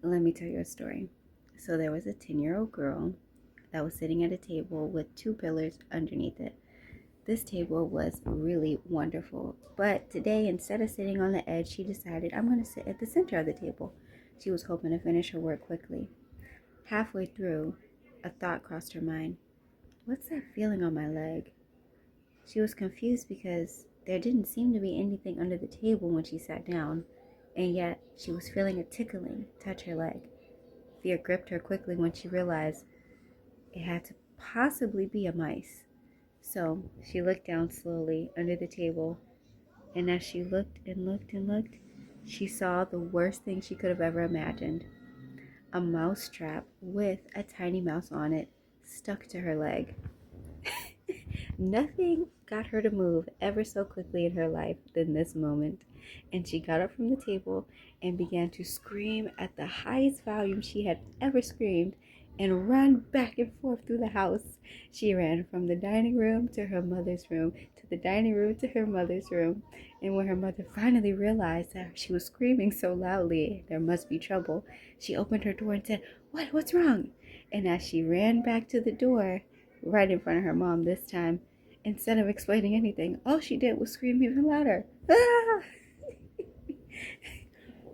Let me tell you a story. So there was a 10-year-old girl that was sitting at a table with two pillars underneath it. This table was really wonderful, but today, instead of sitting on the edge, she decided, I'm going to sit at the center of the table. She was hoping to finish her work quickly. Halfway through, a thought crossed her mind. What's that feeling on my leg? She was confused because there didn't seem to be anything under the table when she sat down, and yet she was feeling a tickling touch her leg. Fear gripped her quickly when she realized it had to possibly be a mice. So she looked down slowly under the table, and as she looked and looked and looked, she saw the worst thing she could have ever imagined. A mouse trap with a tiny mouse on it stuck to her leg. Nothing got her to move ever so quickly in her life than this moment, and she got up from the table and began to scream at the highest volume she had ever screamed and ran back and forth through the house. She ran from the dining room to her mother's room, to the dining room to her mother's room, and when her mother finally realized that she was screaming so loudly there must be trouble, she opened her door and said, What's wrong?" And as she ran back to the door, right in front of her mom this time, instead of explaining anything, all she did was scream even louder. Ah!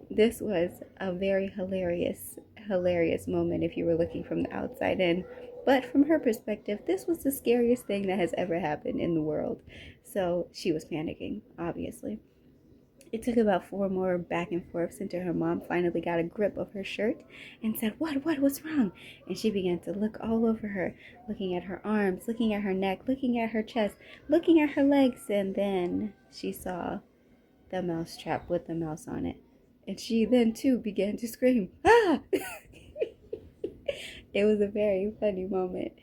This was a very hilarious moment if you were looking from the outside in. But from her perspective, this was the scariest thing that has ever happened in the world. So she was panicking, obviously. It took about 4 more back and forths until her mom finally got a grip of her shirt and said, what's wrong? And she began to look all over her, looking at her arms, looking at her neck, looking at her chest, looking at her legs, and then she saw the mouse trap with the mouse on it. And she then too began to scream, ah! It was a very funny moment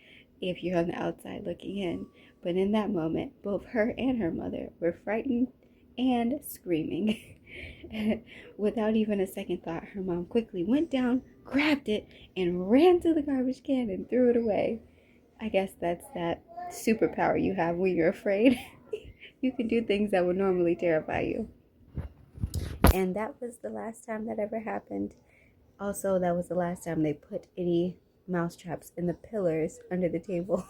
if you're on the outside looking in. But in that moment, both her and her mother were frightened and screaming. Without even a second thought, her mom quickly went down, grabbed it, and ran to the garbage can and threw it away. I guess that's that superpower you have when you're afraid. You can do things that would normally terrify you. And that was the last time that ever happened. Also, that was the last time they put any mouse traps in the pillars under the table.